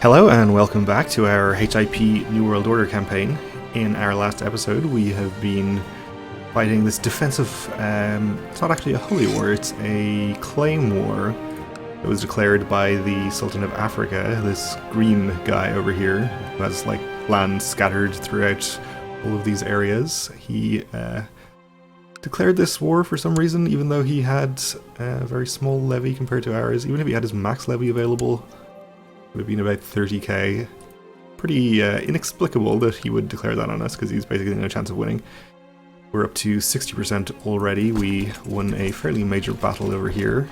Hello and welcome back to our HIP New World Order campaign. In our last episode we have been fighting this defensive, it's not actually a holy war, it's a claim war that was declared by the Sultan of Africa, this green guy over here, who has like land scattered throughout all of these areas. He declared this war for some reason, even though he had a very small levy compared to ours. Even if he had his max levy available, would have been about 30k. Pretty inexplicable that he would declare that on us, because he's basically no chance of winning. We're up to 60% already. We won a fairly major battle over here.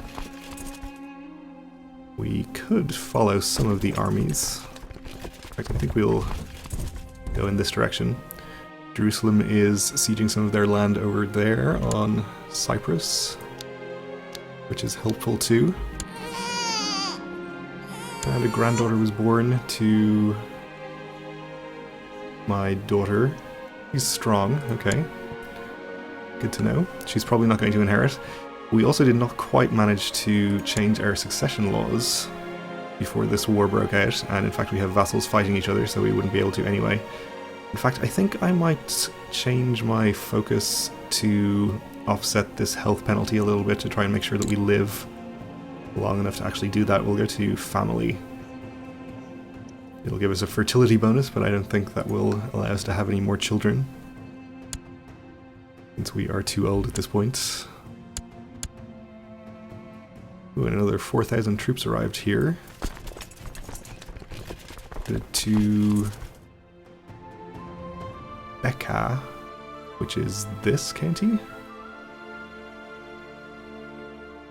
We could follow some of the armies. In fact, I think we'll go in this direction. Jerusalem is sieging some of their land over there on Cyprus, which is helpful too. And a granddaughter was born to my daughter. She's strong, okay. Good to know. She's probably not going to inherit. We also did not quite manage to change our succession laws before this war broke out, and in fact we have vassals fighting each other, so we wouldn't be able to anyway. In fact, I think I might change my focus to offset this health penalty a little bit to try and make sure that we live long enough to actually do that. We'll go to family. It'll give us a fertility bonus, but I don't think that will allow us to have any more children, since we are too old at this point. Ooh, and another 4,000 troops arrived here. To Becca, which is this county.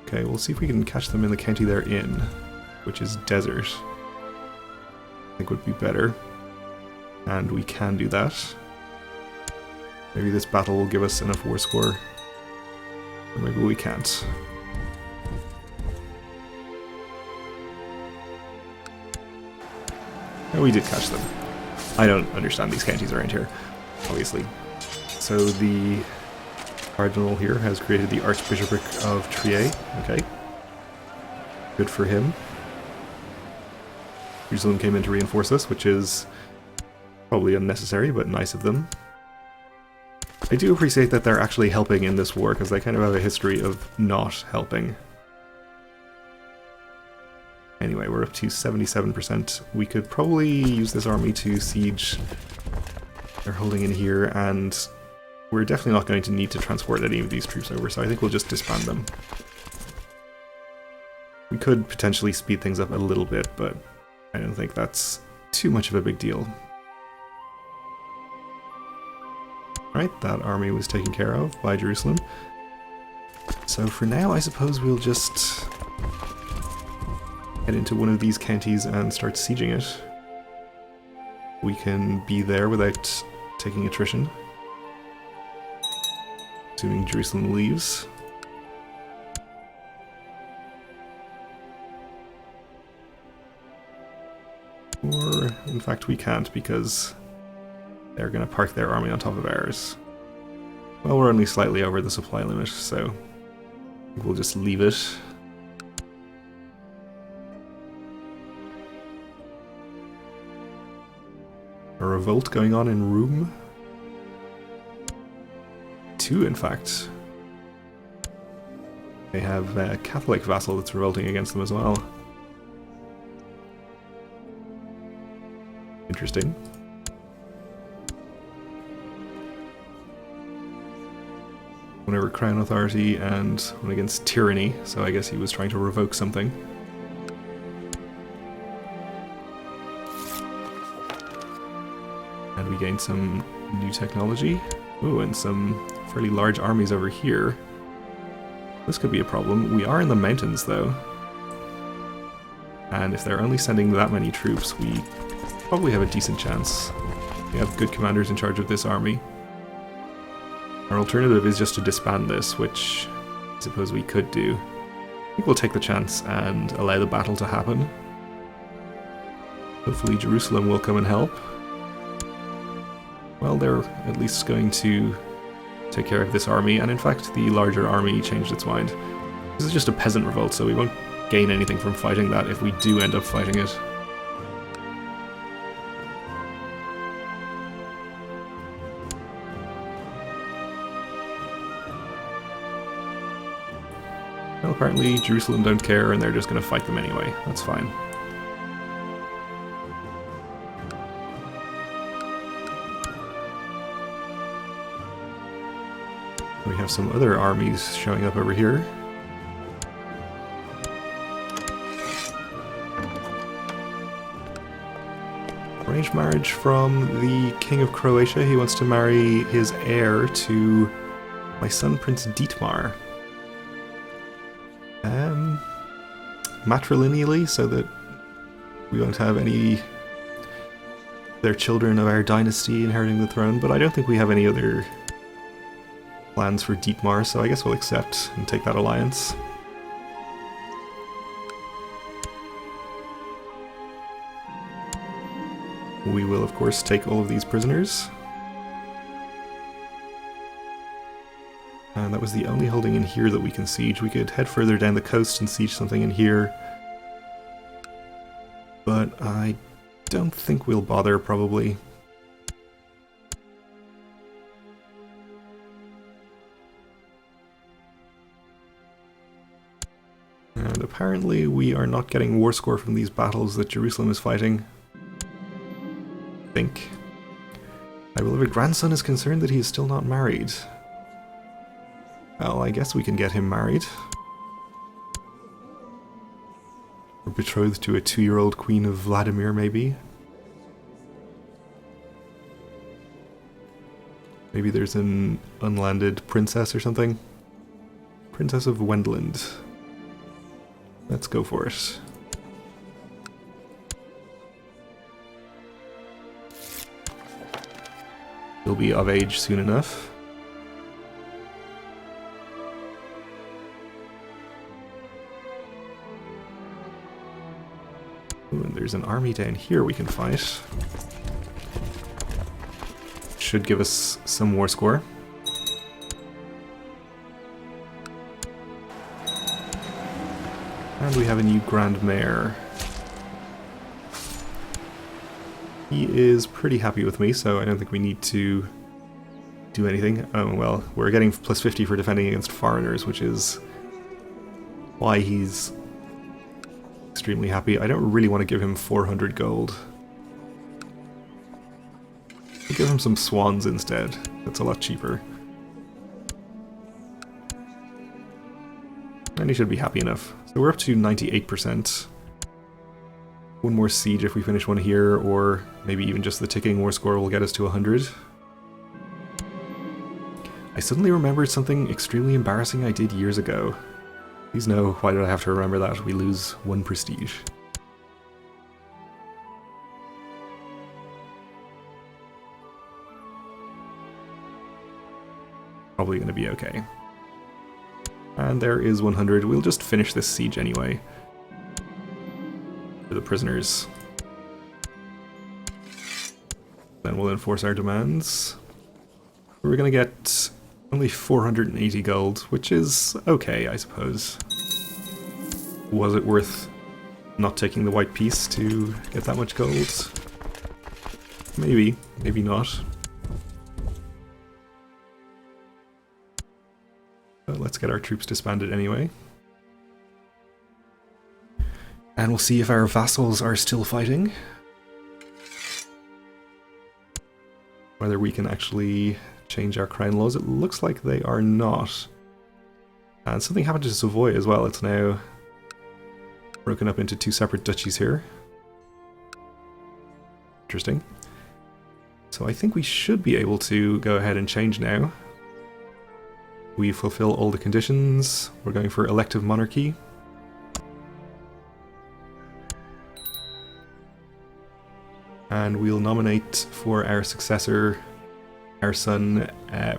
Okay, we'll see if we can catch them in the county they're in, which is desert. I think would be better. And we can do that. Maybe this battle will give us enough war score. Or maybe we can't. And we did catch them. I don't understand these counties around here, obviously. So the Cardinal here has created the Archbishopric of Trier. Okay. Good for him. Jerusalem came in to reinforce us, which is probably unnecessary, but nice of them. I do appreciate that they're actually helping in this war, because they kind of have a history of not helping. Anyway, we're up to 77%. We could probably use this army to siege. They're holding in here, and we're definitely not going to need to transport any of these troops over, so I think we'll just disband them. We could potentially speed things up a little bit, but I don't think that's too much of a big deal. Right, that army was taken care of by Jerusalem. So for now, I suppose we'll just head into one of these counties and start sieging it. We can be there without taking attrition, assuming Jerusalem leaves. Or, in fact, we can't, because they're going to park their army on top of ours. Well, we're only slightly over the supply limit, so we'll just leave it. A revolt going on in Rome. 2, in fact. They have a Catholic vassal that's revolting against them as well. Interesting. One over Crown Authority and one against Tyranny, so I guess he was trying to revoke something. And we gained some new technology. Ooh, and some fairly large armies over here. This could be a problem. We are in the mountains, though. And if they're only sending that many troops, we probably have a decent chance. We have good commanders in charge of this army. Our alternative is just to disband this, which I suppose we could do. I think we'll take the chance and allow the battle to happen. Hopefully Jerusalem will come and help. Well, they're at least going to take care of this army, and in fact the larger army changed its mind. This is just a peasant revolt, so we won't gain anything from fighting that if we do end up fighting it. Well, apparently Jerusalem don't care and they're just going to fight them anyway. That's fine. We have some other armies showing up over here. Arranged marriage from the King of Croatia. He wants to marry his heir to my son, Prince Dietmar. Matrilineally, so that we won't have any their children of our dynasty inheriting the throne, but I don't think we have any other plans for Dietmar, so I guess we'll accept and take that alliance. We will, of course, take all of these prisoners. And that was the only holding in here that we can siege. We could head further down the coast and siege something in here. But I don't think we'll bother, probably. And apparently we are not getting war score from these battles that Jerusalem is fighting. I think. My beloved grandson is concerned that he is still not married. Well, I guess we can get him married. Or betrothed to a 2-year-old Queen of Vladimir, maybe. Maybe there's an unlanded princess or something. Princess of Wendland. Let's go for it. He'll be of age soon enough. Ooh, and there's an army down here we can fight. Should give us some war score. And we have a new Grand Mayor. He is pretty happy with me, so I don't think we need to do anything. Oh, well, we're getting plus 50 for defending against foreigners, which is why he's extremely happy. I don't really want to give him 400 gold. I'll give him some swans instead. That's a lot cheaper. And he should be happy enough. So we're up to 98%. One more siege if we finish one here, or maybe even just the ticking war score will get us to 100. I suddenly remembered something extremely embarrassing I did years ago. Please know, why did I have to remember that? We lose 1 prestige. Probably going to be okay. And there is 100. We'll just finish this siege anyway. For the prisoners. Then we'll enforce our demands. We're going to get only 480 gold, which is okay, I suppose. Was it worth not taking the white piece to get that much gold? Maybe, maybe not. But let's get our troops disbanded anyway. And we'll see if our vassals are still fighting. Whether we can actually change our crown laws. It looks like they are not. And something happened to Savoy as well. It's now broken up into 2 separate duchies here. Interesting. So I think we should be able to go ahead and change now. We fulfill all the conditions. We're going for elective monarchy. And we'll nominate for our successor our son,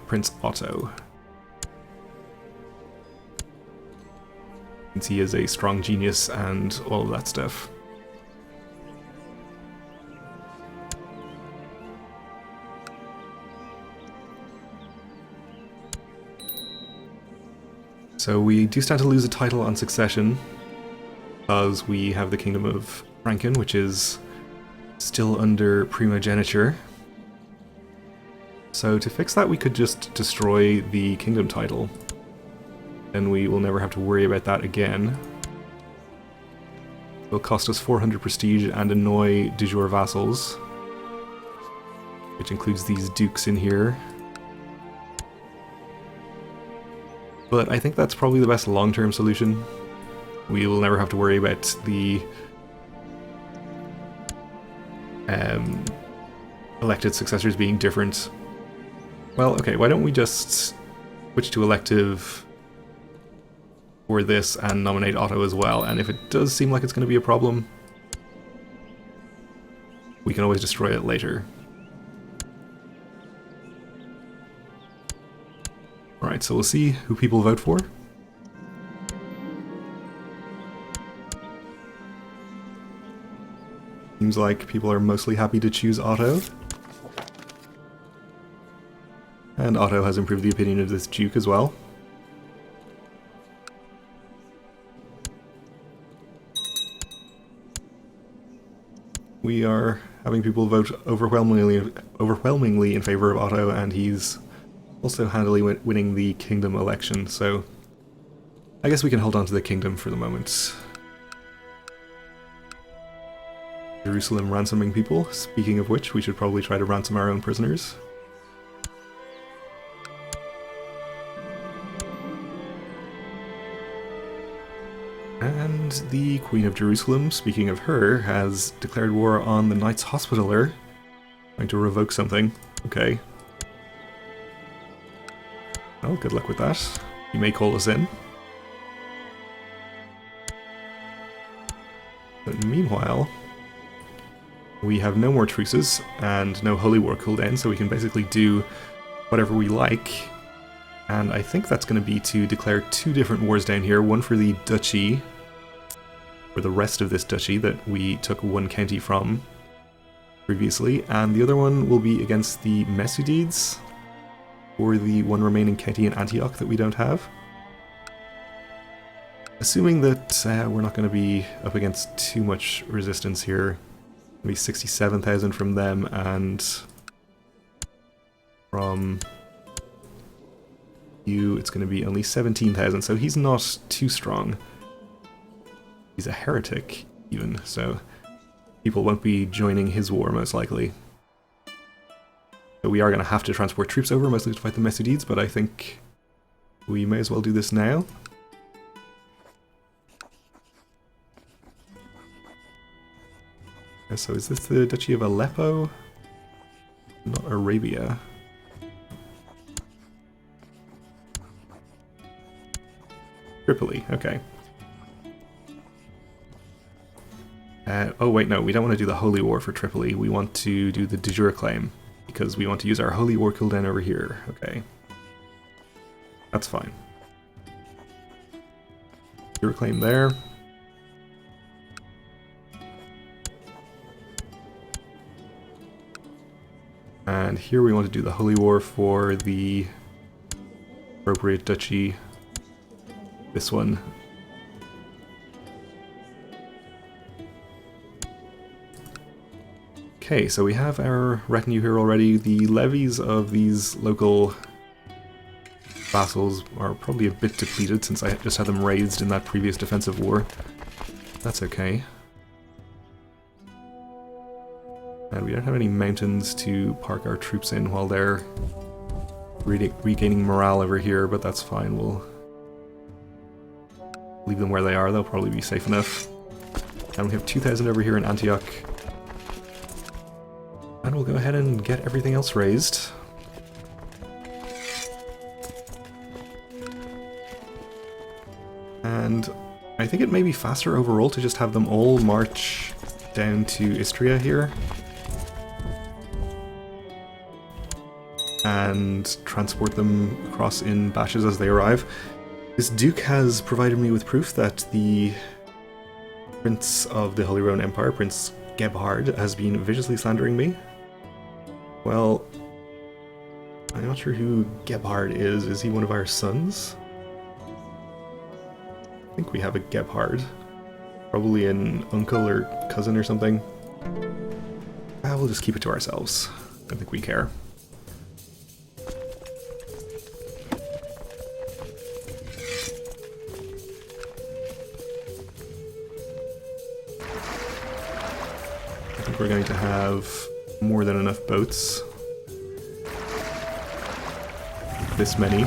Prince Otto. Since he is a strong genius and all of that stuff. So we do stand to lose a title on succession, because we have the Kingdom of Franken, which is still under primogeniture. So to fix that, we could just destroy the kingdom title. then we will never have to worry about that again. It'll cost us 400 prestige and annoy de jure vassals, which includes these dukes in here. But I think that's probably the best long-term solution. We will never have to worry about the elected successors being different. Well, okay, why don't we just switch to elective for this and nominate Otto as well, and if it does seem like it's going to be a problem, we can always destroy it later. Alright, so we'll see who people vote for. Seems like people are mostly happy to choose Otto. And Otto has improved the opinion of this Duke as well. We are having people vote overwhelmingly in favor of Otto, and he's also handily winning the kingdom election, so I guess we can hold on to the kingdom for the moment. Jerusalem ransoming people. Speaking of which, we should probably try to ransom our own prisoners. And the Queen of Jerusalem, speaking of her, has declared war on the Knights Hospitaller, trying to revoke something. Okay. Well, good luck with that. You may call us in. But meanwhile, we have no more truces and no Holy War cooldown, so we can basically do whatever we like. And I think that's going to be to declare 2 different wars down here, one for the duchy, or the rest of this duchy that we took 1 county from previously, and the other one will be against the Messudides, or the 1 remaining county in Antioch that we don't have. Assuming that we're not going to be up against too much resistance here, maybe 67,000 from them, and from you it's going to be only 17,000, so he's not too strong. He's a heretic, even, so people won't be joining his war, most likely. So we are going to have to transport troops over, mostly to fight the Messudides, but I think we may as well do this now. So is this the Duchy of Aleppo? Not Arabia. Tripoli, okay. Oh wait, no, we don't want to do the Holy War for Tripoli. We want to do the de jure claim, because we want to use our Holy War cooldown over here. Okay. That's fine. De jure claim there. And here we want to do the Holy War for the appropriate duchy. This one. Okay, so we have our retinue here already. The levies of these local vassals are probably a bit depleted since I just had them raised in that previous defensive war. That's okay. And we don't have any mountains to park our troops in while they're regaining morale over here, but that's fine. We'll leave them where they are. They'll probably be safe enough. And we have 2,000 over here in Antioch. And we'll go ahead and get everything else raised. And I think it may be faster overall to just have them all march down to Istria here. And transport them across in batches as they arrive. This Duke has provided me with proof that the Prince of the Holy Roman Empire, Prince Gebhard, has been viciously slandering me. Well, I'm not sure who Gebhard is. Is he one of our sons? I think we have a Gebhard. Probably an uncle or cousin or something. We'll just keep it to ourselves. I don't think we care. we're going to have more than enough boats. This many.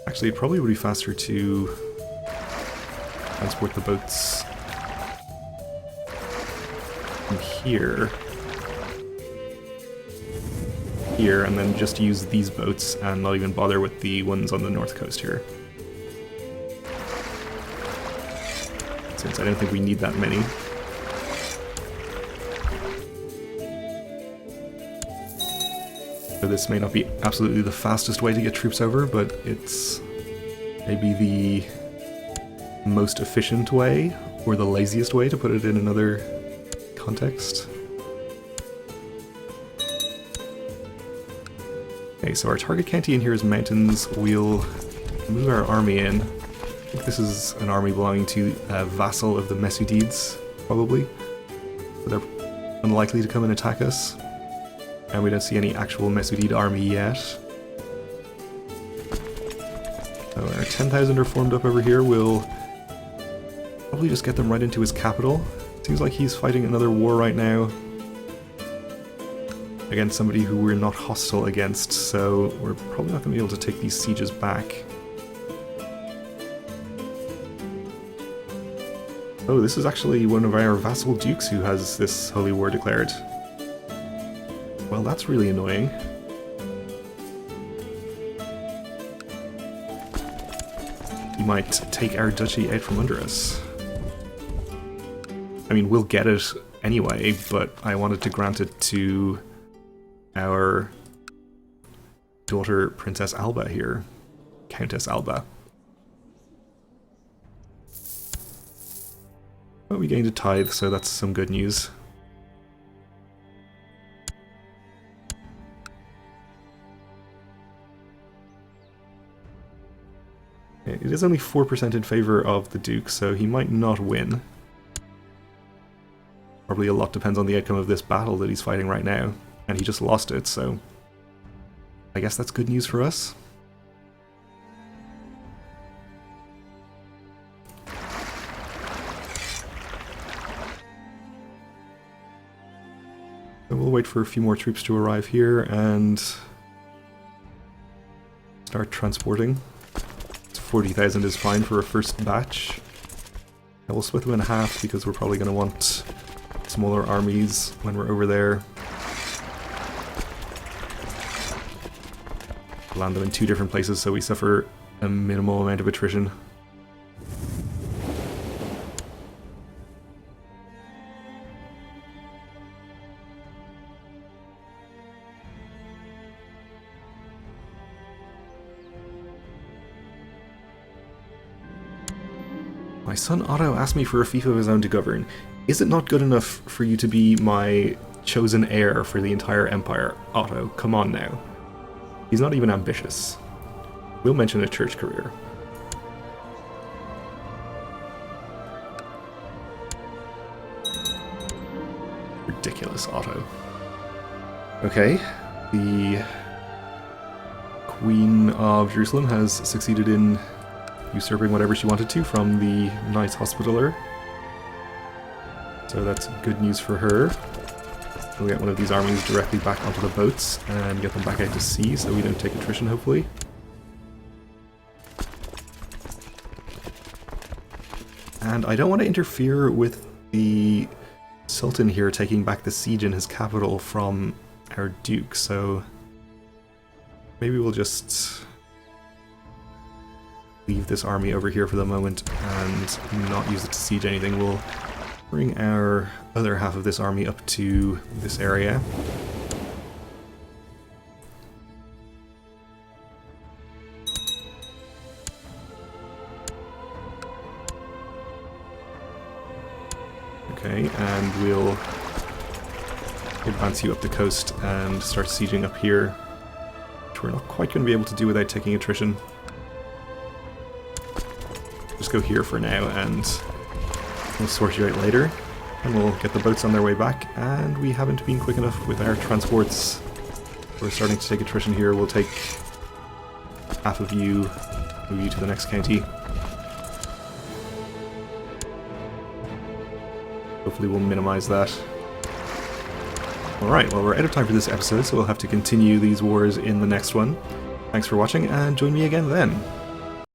Actually, it probably would be faster to transport the boats from here, and then just use these boats and not even bother with the ones on the north coast here. Since I don't think we need that many. So this may not be absolutely the fastest way to get troops over, but it's maybe the most efficient way, or the laziest way to put it in another context. Okay, so our target county in here is mountains. We'll move our army in. I think this is an army belonging to a vassal of the Mesudides, probably. So they're unlikely to come and attack us. And we don't see any actual Mesudid army yet. So our 10,000 are formed up over here. We'll probably just get them right into his capital. Seems like he's fighting another war right now against somebody who we're not hostile against, so we're probably not going to be able to take these sieges back. Oh, this is actually one of our vassal dukes who has this holy war declared. Well, that's really annoying. He might take our duchy out from under us. I mean, we'll get it anyway, but I wanted to grant it to our daughter, Princess Alba here. Countess Alba. But we gained a tithe, so that's some good news. It is only 4% in favor of the Duke, so he might not win. Probably a lot depends on the outcome of this battle that he's fighting right now. And he just lost it, so I guess that's good news for us. So we'll wait for a few more troops to arrive here and start transporting. 40,000 is fine for a first batch. And we'll split them in half because we're probably going to want smaller armies when we're over there. Land them in 2 different places so we suffer a minimal amount of attrition. My son Otto asked me for a fief of his own to govern. Is it not good enough for you to be my chosen heir for the entire empire? Otto, come on now. He's not even ambitious. We'll mention a church career. Ridiculous, Otto. Okay, the Queen of Jerusalem has succeeded in usurping whatever she wanted to from the Knights Hospitaller. So that's good news for her. We'll get one of these armies directly back onto the boats and get them back out to sea so we don't take attrition, hopefully. And I don't want to interfere with the Sultan here taking back the siege in his capital from our Duke, so maybe we'll just leave this army over here for the moment and not use it to siege anything. We'll bring our other half of this army up to this area. Okay, and we'll advance you up the coast and start sieging up here, which we're not quite going to be able to do without taking attrition. Just go here for now and we'll sort you out later, and we'll get the boats on their way back. And we haven't been quick enough with our transports. We're starting to take attrition here. We'll take half of you, move you to the next county. Hopefully we'll minimize that. Alright, well we're out of time for this episode, so we'll have to continue these wars in the next one. Thanks for watching, and join me again then.